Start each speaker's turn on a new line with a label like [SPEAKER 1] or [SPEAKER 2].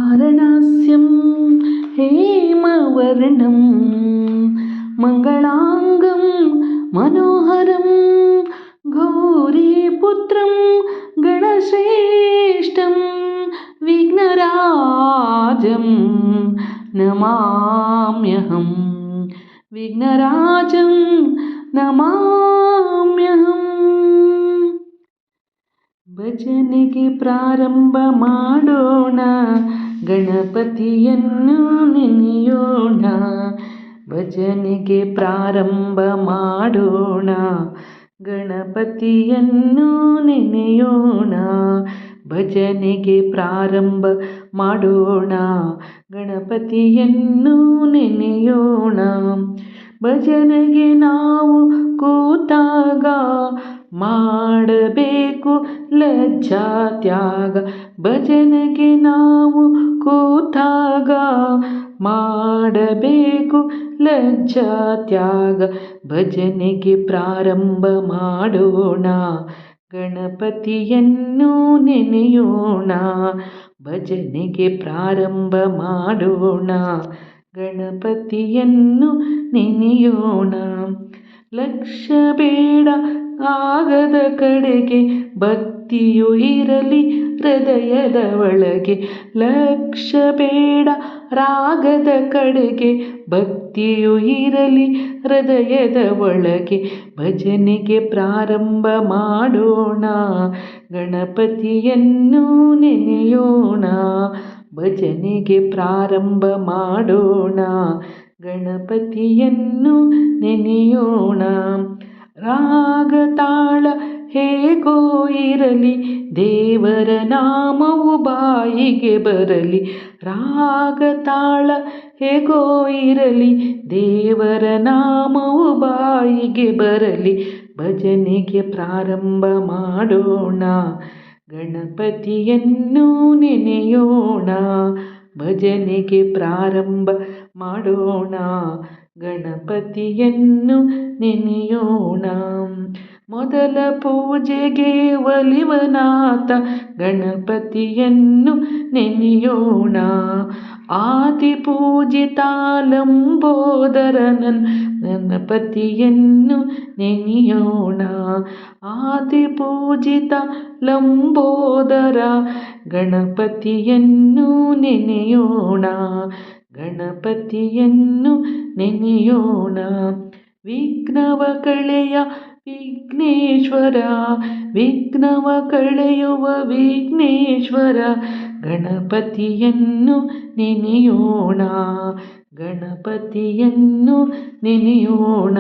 [SPEAKER 1] वारणास्यं हेमवर्णं मङ्गलाङ्गं मनोहरं गौरीपुत्रं गणश्रेष्ठं विघ्नराजं नमाम्यहं विघ्नराजं नमाम्यहं. ಭಜನೆಗೆ ಪ್ರಾರಂಭ ಮಾಡೋಣ, ಗಣಪತಿಯನ್ನು ನೆನೆಯೋಣ. ಭಜನೆಗೆ ಪ್ರಾರಂಭ ಮಾಡೋಣ, ಗಣಪತಿಯನ್ನು ನೆನೆಯೋಣ. ಭಜನೆಗೆ ಪ್ರಾರಂಭ ಮಾಡೋಣ, ಗಣಪತಿಯನ್ನು ನೆನೆಯೋಣ. ಭಜನೆಗೆ ನಾವು ಕೂತಾಗ ಮಾಡಬೇಕು ಲಜ್ಜಾ ತ್ಯಾಗ. ಭಜನೆಗೆ ನಾವು ಕೂತಾಗ ಮಾಡಬೇಕು ಲಜ್ಜಾ ತ್ಯಾಗ. ಭಜನೆಗೆ ಪ್ರಾರಂಭ ಮಾಡೋಣ, ಗಣಪತಿಯನ್ನು ನೆನೆಯೋಣ. ಭಜನೆಗೆ ಪ್ರಾರಂಭ ಮಾಡೋಣ, ಗಣಪತಿಯನ್ನು ನೆನೆಯೋಣ. ಲಕ್ಷ್ಯ ಬೇಡ ಆಗದ ಕಡೆಗೆ, ಭಕ್ತಿಯು ಇರಲಿ ಹೃದಯದ ಒಳಗೆ. ಲಕ್ಷ್ಯ ಬೇಡ ರಾಗದ ಕಡೆಗೆ, ಭಕ್ತಿಯು ಇರಲಿ ಹೃದಯದ ಒಳಗೆ. ಭಜನೆಗೆ ಪ್ರಾರಂಭ ಮಾಡೋಣ, ಗಣಪತಿಯನ್ನು ನೆನೆಯೋಣ. ಭಜನೆಗೆ ಪ್ರಾರಂಭ ಮಾಡೋಣ, ಗಣಪತಿಯನ್ನು ನೆನೆಯೋಣ. ರಾಗ ತಾಳ ಹೇಗೋ ಇರಲಿ, ದೇವರ ನಾಮವು ಬಾಯಿಗೆ ಬರಲಿ. ರಾಗ ತಾಳ ಹೇಗೋ ಇರಲಿ, ದೇವರ ನಾಮವು ಬಾಯಿಗೆ ಬರಲಿ. ಭಜನೆಗೆ ಪ್ರಾರಂಭ ಮಾಡೋಣ, ಗಣಪತಿಯನ್ನು ನೆನೆಯೋಣ. ಭಜನೆಗೆ ಪ್ರಾರಂಭ ಮಾಡೋಣ, ಗಣಪತಿಯನ್ನು ನೆನೆಯೋಣ. ಮೊದಲ ಪೂಜೆಗೆ ಒಲಿವನಾಥ, ಗಣಪತಿಯನ್ನು ನೆನೆಯೋಣ. ಆದಿ ಪೂಜಿತ ಲಂಬೋದರನನ್ ಗಣಪತಿಯನ್ನು ನೆನೆಯೋಣ. ಆದಿ ಪೂಜಿತ ಲಂಬೋದರ ಗಣಪತಿಯನ್ನು ನೆನೆಯೋಣ. ಗಣಪತಿಯನ್ನು ನೆನೆಯೋಣ. ವಿಘ್ನವ ಕಳೆಯ ವಿಘ್ನೇಶ್ವರ, ವಿಘ್ನವ ಕಳೆಯುವ ವಿಘ್ನೇಶ್ವರ. ಗಣಪತಿಯನ್ನು ನೆನೆಯೋಣ, ಗಣಪತಿಯನ್ನು ನೆನೆಯೋಣ.